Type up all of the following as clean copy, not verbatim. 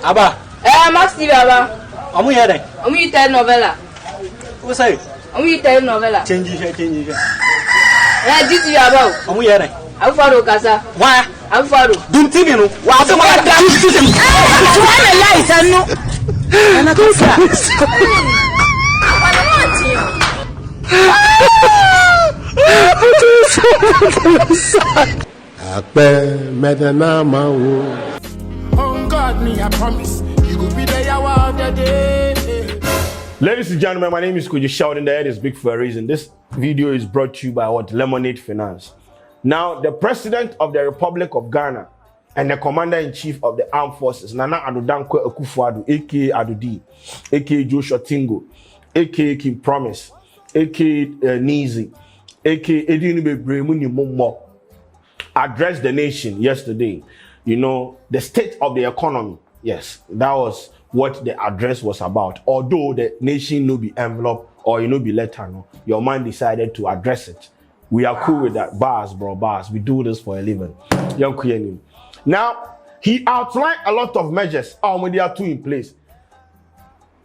Aba. Max TV Aba. Omu here then. Omu you tell novella. Who say? Omu you tell novella. Change it. GTV Aba. Omu here then. Abu Faro kasa. Why? Abu Faro. Dum TV no. Wa so wa da system. Why the light anu? Ana kasa. On God, me, I promise you will be the hour of the day. Ladies and gentlemen, my name is Kuji. Shouting the head is big for a reason. This video is brought to you by Lemonade Finance. Now, the President of the Republic of Ghana and the Commander-in-Chief of the Armed Forces, Nana Addo Akufo-Addo, aka Addo D, aka Joshua Tingo, aka King Promise, aka Nizi, aka Edinube Bremuni Momo, addressed the nation yesterday. You know, the state of the economy. Yes, that was what the address was about. Although the nation no be envelope or be letter, no, your man decided to address it. We are cool with that. Bars, bro, bars. We do this for a living. Now, he outlined a lot of measures. There are two in place.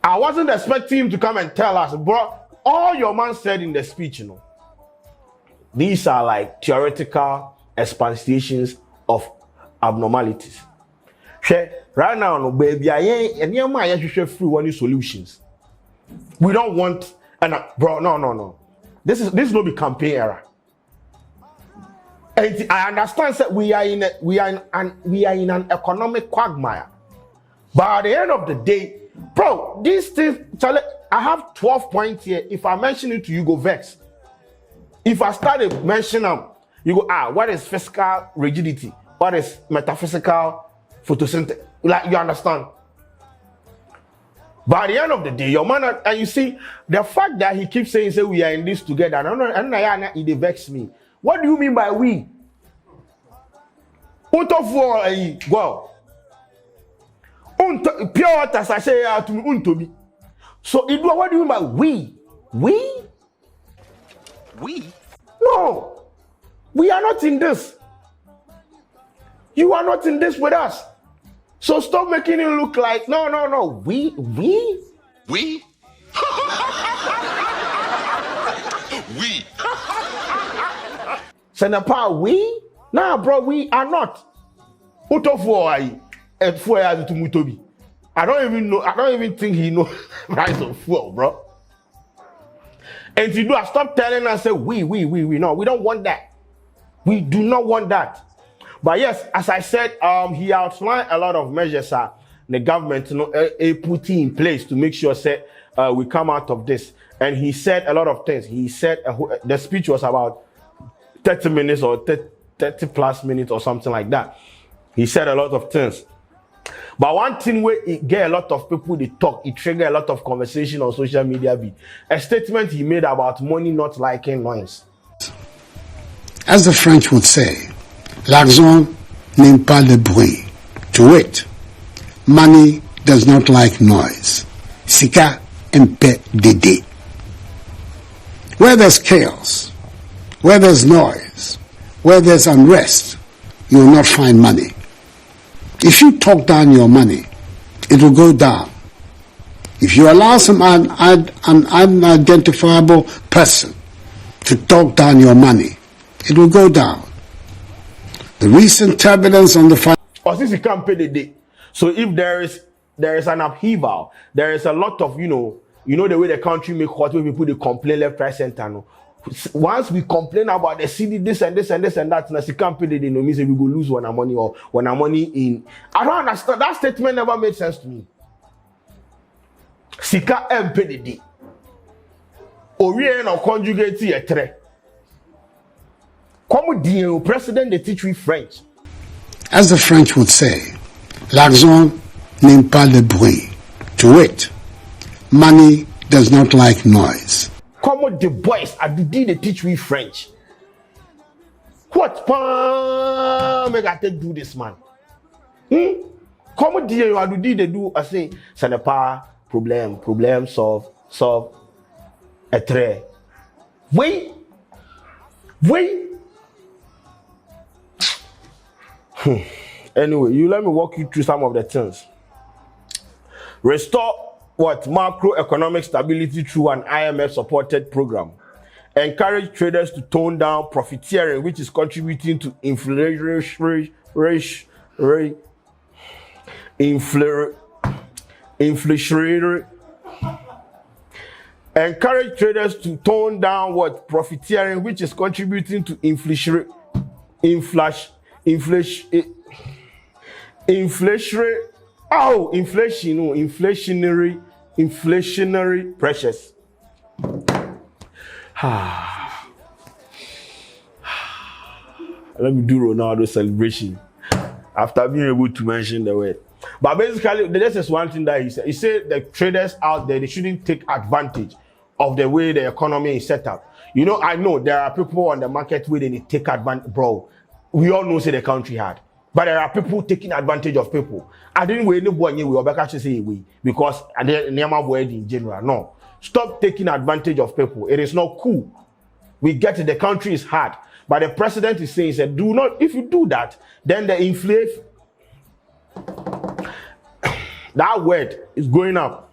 I wasn't expecting him to come and tell us, bro, all your man said in the speech, these are like theoretical expatiations of abnormalities. Right now, no baby, I free one solutions. We don't want, and bro, no. This no be campaign era. And I understand that we are in an economic quagmire. But at the end of the day, bro, these things, I have 12 points here. If I mention it to you, go vex. If I started mentioning them, you go, what is fiscal rigidity? What is metaphysical photosynthesis? Like, you understand? But at the end of the day, your man, and you see, the fact that he keeps saying, say, we are in this together, it vexes me. What do you mean by we? Well, pure water, I say to me, so what do you mean by we? We? No, we are not in this. You are not in this with us. So stop making it look like no. We. We? We. Senapa, we? Nah, bro, we are not. I don't even know. I don't even think he knows price of fuel, bro. And you do, stop telling us, say, we. No, we don't want that. We do not want that. But yes, as I said, he outlined a lot of measures the government put in place to make sure we come out of this. And he said a lot of things. He said the speech was about 30 minutes or 30 plus minutes or something like that. He said a lot of things. But one thing where it get a lot of people, they talk, it trigger a lot of conversation on social media. A statement he made about money not liking noise. As the French would say, l'argent n'aime pas le bruit. To wit, money does not like noise. Sika aime dédé. Where there's chaos, where there's noise, where there's unrest, you will not find money. If you talk down your money, it will go down. If you allow an unidentifiable person to talk down your money, it will go down. The recent turbulence on the so if there is an upheaval, there is a lot of the way the country make hot, when people they complain left, right, center. No. Once we complain about the city, this and that, na they no means we go lose one money or one money in. I don't understand. That statement never made sense to me. Sika MPDD. Oriye no conjugate etre. Comme dit le president, they teach we French. As the French would say, l'argent n'aime pas le bruit. To wit, money does not like noise. Come the boys, I did they teach we French. What make I take do this, man? Come the I do they do I say ça n'est pas problem solve a trait. Wait. Anyway, you let me walk you through some of the things. Restore what? Macroeconomic stability through an IMF supported program. Encourage traders to tone down profiteering, which is contributing to inflationary encourage traders to tone down what? Profiteering, which is contributing to inflationary pressures. Let me do Ronaldo celebration after being able to mention the word. But basically, this is one thing that he said. He said the traders out there, they shouldn't take advantage of the way the economy is set up. You know, I know there are people on the market where they take advantage, bro. We all know say the country hard. But there are people taking advantage of people. I didn't wait anybody we back actually say we because I didn't name my word in general. No. Stop taking advantage of people. It is not cool. We get it, the country is hard. But the president is saying, said, do not, if you do that, then the inflation, that word is going up.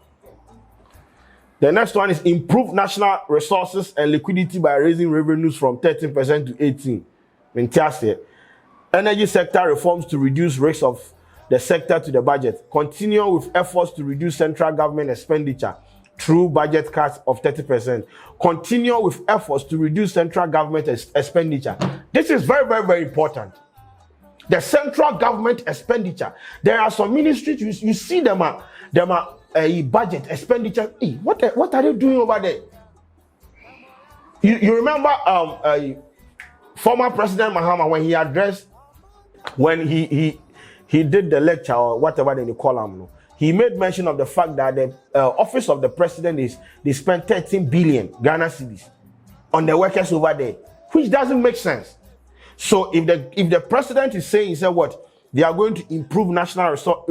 The next one is improve national resources and liquidity by raising revenues from 13% to 18%. Energy sector reforms to reduce risks of the sector to the budget. Continue with efforts to reduce central government expenditure through budget cuts of 30%. Continue with efforts to reduce central government expenditure. This is very, very, very important. The central government expenditure. There are some ministries, you see them are a budget expenditure. Hey, what are they doing over there? You remember former President Mahama when he addressed, when he did the lecture or whatever they call him, he made mention of the fact that the office of the president they spent 13 billion Ghana cedis on the workers over there, which doesn't make sense. So if the president is saying, he said what? They are going to improve national resource,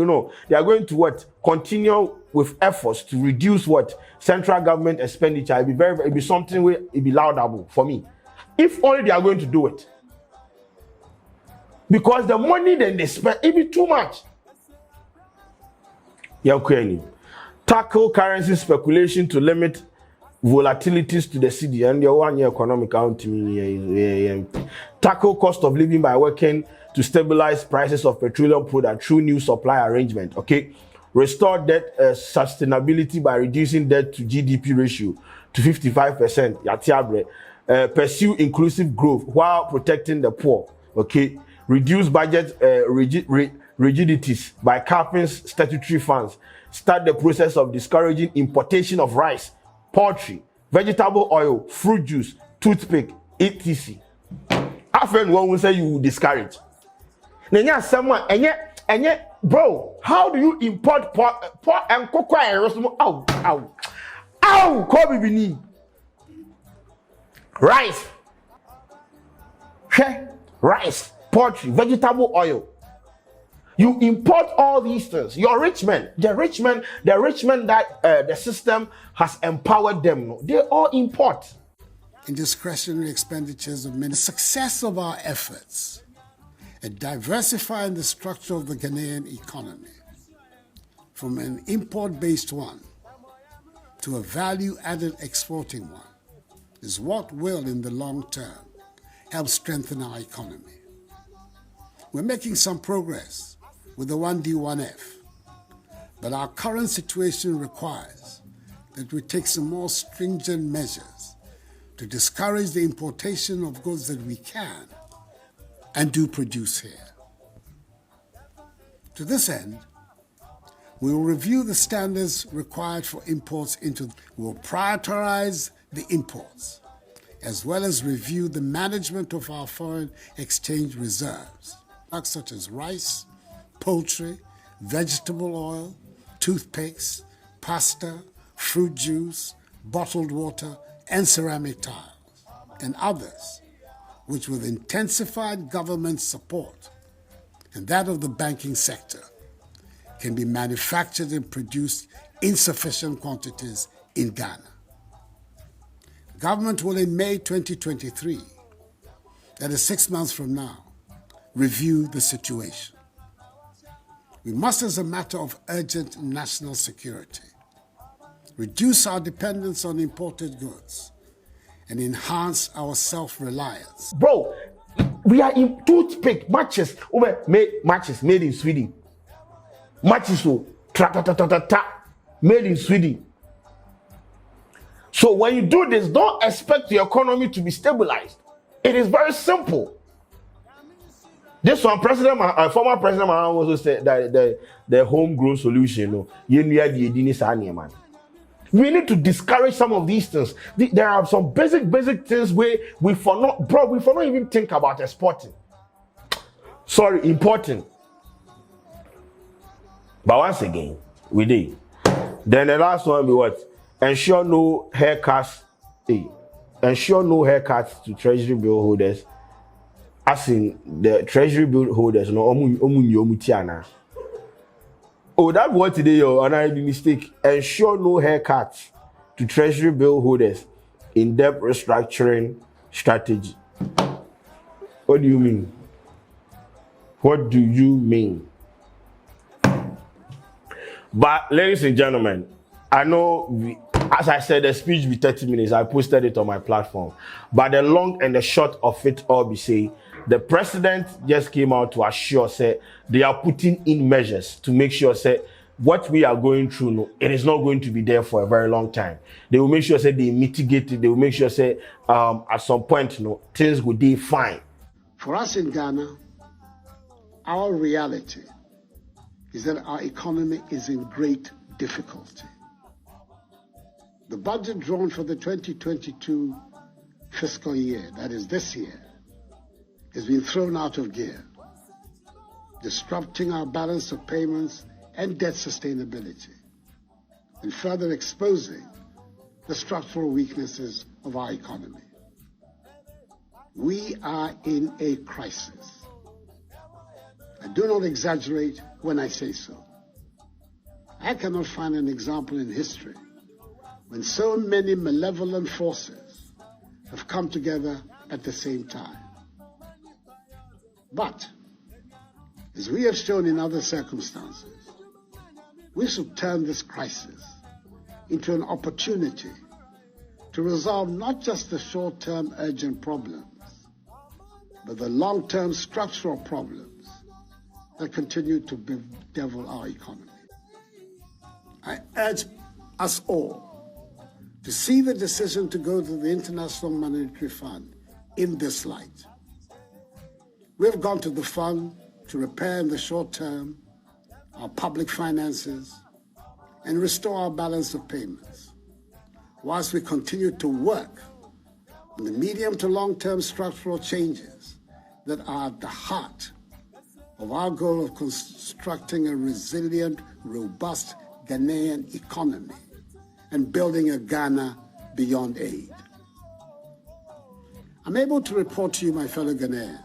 they are going to what? Continue with efforts to reduce what? Central government expenditure. It'll be something where it'll be laudable for me. If only they are going to do it. Because the money then they spend, it be too much. Tackle currency speculation to limit volatilities to the city and your 1 year economic tackle cost of living by working to stabilize prices of petroleum products through new supply arrangement. Okay, restore debt sustainability by reducing debt to GDP ratio to 55%. Pursue inclusive growth while protecting the poor. Okay, reduce budget rigidities by capping statutory funds. Start the process of discouraging importation of rice, poultry, vegetable oil, fruit juice, toothpick, etc. Often one will say you will discourage. Bro, how do you import pork and cocoa and roast? Ow, Kobe Bini. Rice, poultry, vegetable oil. You import all these things. Your rich men, the rich men that the system has empowered them, they all import. In discretionary expenditures of many, the success of our efforts at diversifying the structure of the Ghanaian economy from an import-based one to a value-added exporting one is what will, in the long term, help strengthen our economy. We're making some progress with the 1D1F, but our current situation requires that we take some more stringent measures to discourage the importation of goods that we can and do produce here. To this end, we will review the standards required for imports we'll prioritize the imports, as well as review the management of our foreign exchange reserves, such as rice, poultry, vegetable oil, toothpicks, pasta, fruit juice, bottled water, and ceramic tiles, and others, which with intensified government support and that of the banking sector, can be manufactured and produced in sufficient quantities in Ghana. Government will in May 2023, that is 6 months from now, review the situation. We must, as a matter of urgent national security, reduce our dependence on imported goods and enhance our self-reliance. Bro, we are in toothpick matches made in Sweden. Matches made in Sweden. So when you do this, don't expect the economy to be stabilized. It is very simple. This one, former President Mahama also said that the homegrown solution, we need to discourage some of these things. There are some basic things where we for not even think about exporting. Sorry, importing. But once again, we did. Then the last one be what? Ensure no haircuts. Ensure no haircuts to treasury bill holders. As in the treasury bill holders, no oh, that what today, and I made mistake. Ensure no haircuts to treasury bill holders in debt restructuring strategy. What do you mean? What do you mean? But ladies and gentlemen, I know as I said, the speech be 30 minutes. I posted it on my platform. But the long and the short of it all be say, the president just came out to assure, say, they are putting in measures to make sure, say, what we are going through, no, it is not going to be there for a very long time. They will make sure, say, they mitigate it. They will make sure, say, at some point, no, things will be fine. For us in Ghana, our reality is that our economy is in great difficulty. The budget drawn for the 2022 fiscal year, that is this year, has been thrown out of gear, disrupting our balance of payments and debt sustainability, and further exposing the structural weaknesses of our economy. We are in a crisis. I do not exaggerate when I say so. I cannot find an example in history when so many malevolent forces have come together at the same time. But, as we have shown in other circumstances, we should turn this crisis into an opportunity to resolve not just the short-term urgent problems, but the long-term structural problems that continue to bedevil our economy. I urge us all to see the decision to go to the International Monetary Fund in this light. We have gone to the fund to repair in the short term our public finances and restore our balance of payments, whilst we continue to work on the medium to long-term structural changes that are at the heart of our goal of constructing a resilient, robust Ghanaian economy and building a Ghana beyond aid. I'm able to report to you, my fellow Ghanaians,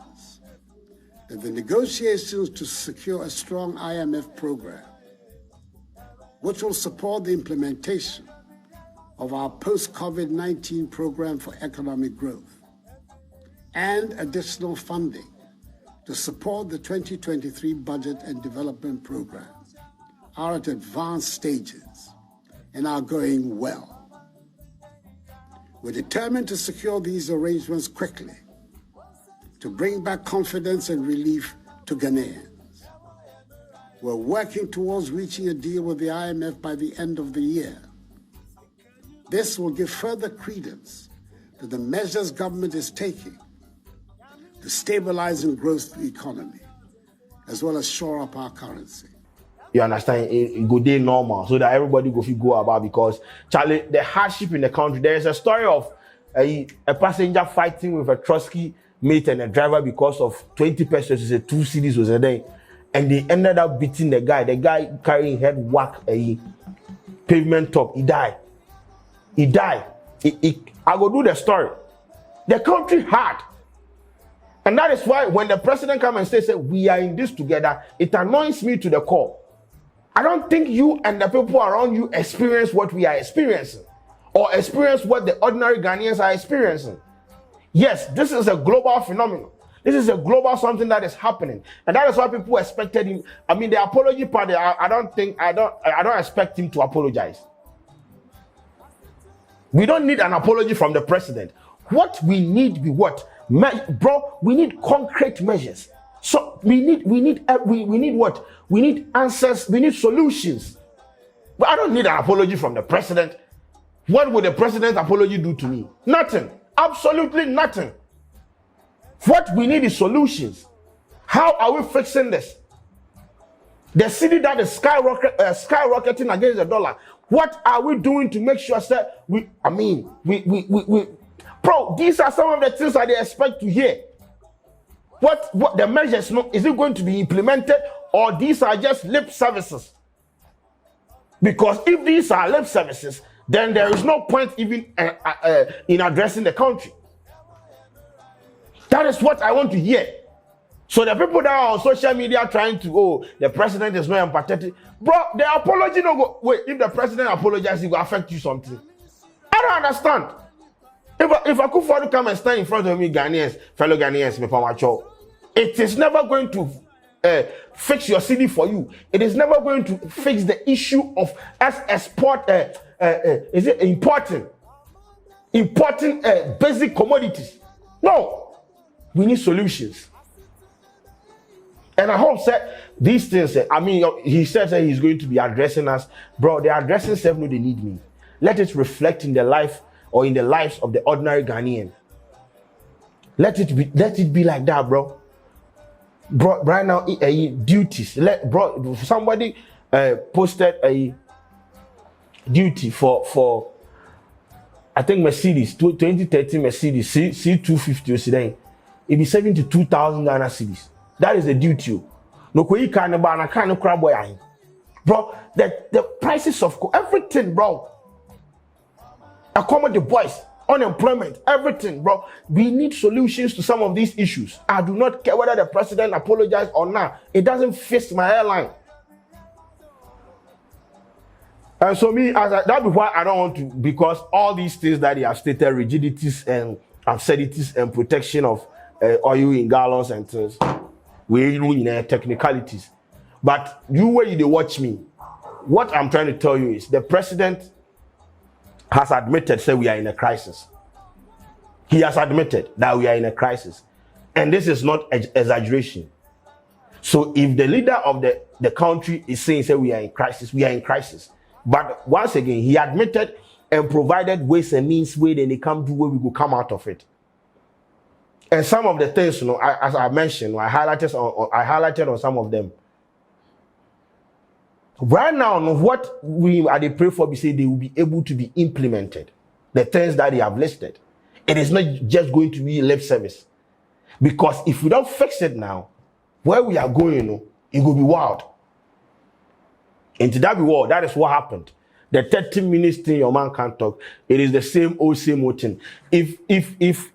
that the negotiations to secure a strong IMF program, which will support the implementation of our post-COVID-19 program for economic growth, and additional funding to support the 2023 budget and development program, are at advanced stages and are going well. We're determined to secure these arrangements quickly to bring back confidence and relief to Ghanaians. We're working towards reaching a deal with the IMF by the end of the year. This will give further credence to the measures government is taking to stabilize and grow the economy, as well as shore up our currency. You understand? It go day normal so that everybody go about, because Charlie, the hardship in the country. There is a story of a passenger fighting with a Trotsky mate and a driver because of 20 pesos. It's a 2 cedis was a day, and they ended up beating the guy. The guy carrying head whack a pavement top. He died. I go do the story. The country hard. And that is why when the president come and say, we are in this together, it annoys me to the core. I don't think you and the people around you experience what we are experiencing, or experience what the ordinary Ghanaians are experiencing. Yes, this is a global phenomenon. This is a global something that is happening, and that is why people expected him. I mean, the apology part. I don't expect him to apologize. We don't need an apology from the president. What we need be what, bro? We need concrete measures. So we need what? We need answers. We need solutions. But I don't need an apology from the president. What would the president's apology do to me? Nothing. Absolutely nothing. What we need is solutions. How are we fixing this? The city that is skyrocketing against the dollar. What are we doing to make sure that bro, these are some of the things that they expect to hear. What the measures, is it going to be implemented, or these are just lip services? Because if these are lip services, then there is no point even in addressing the country. That is what I want to hear. So the people that are on social media trying to, the president is not empathetic. Bro, the apology no go. Wait, if the president apologizes, it will affect you something. I don't understand. If I could afford to come and stand in front of me, fellow Ghanaians, it is never going to fix your city for you. It is never going to fix the issue of us export. Is it importing basic commodities? No. We need solutions. And I hope that these things, he said that he's going to be addressing us. Bro, they're addressing self, no, they need me. Let it reflect in the life or in the lives of the ordinary Ghanaian. Let it be like that, bro. Bro, right now, duties. Somebody posted a duty for I think Mercedes, 2013 Mercedes C250 today. It be 72,000 Ghana cedis. That is the duty. No koi kind of ban, kind of crab boy. Bro, the prices of everything, bro. Accommodate the boys, unemployment, everything, bro. We need solutions to some of these issues. I do not care whether the president apologized or not. It doesn't fit my airline. And so that's why I don't want to, because all these things that they have stated, rigidities and absurdities and protection of oil in gallons and things, we in technicalities. But you where they watch me, what I'm trying to tell you is the president has admitted, say we are in a crisis. He has admitted that we are in a crisis. And this is not exaggeration. So if the leader of the country is saying, say we are in crisis, we are in crisis. But once again, he admitted and provided ways and means where then they come to where we will come out of it. And some of the things, as I mentioned, I highlighted on some of them. Right now, what we are they pray for, we say they will be able to be implemented. The things that they have listed. It is not just going to be lip service. Because if we don't fix it now, where we are going, it will be wild. And to that be wild, that is what happened. The 30 minutes thing your man can't talk. It is the same old thing. If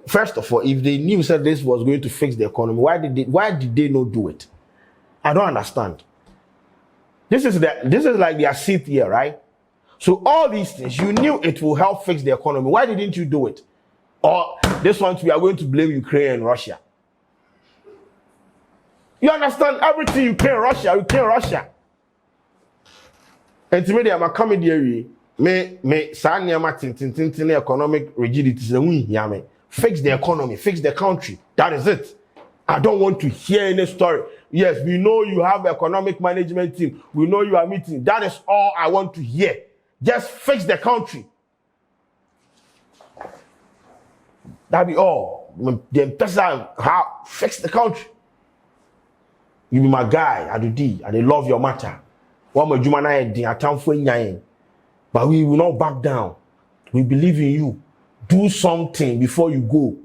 first of all, if they knew that this was going to fix the economy, why did they not do it? I don't understand. This is like their seat here, right? So all these things, you knew it will help fix the economy. Why didn't you do it? Or this one, we are going to blame Ukraine and Russia. You understand everything, Ukraine, Russia. And to me, I'm a comedy. Me, tin economic rigidities. Fix the economy, fix the country. That is it. I don't want to hear any story. Yes, we know you have economic management team. We know you are meeting. That is all I want to hear. Just fix the country. That be all. The person how fix the country. You be my guy. I love your matter. But we will not back down. We believe in you. Do something before you go.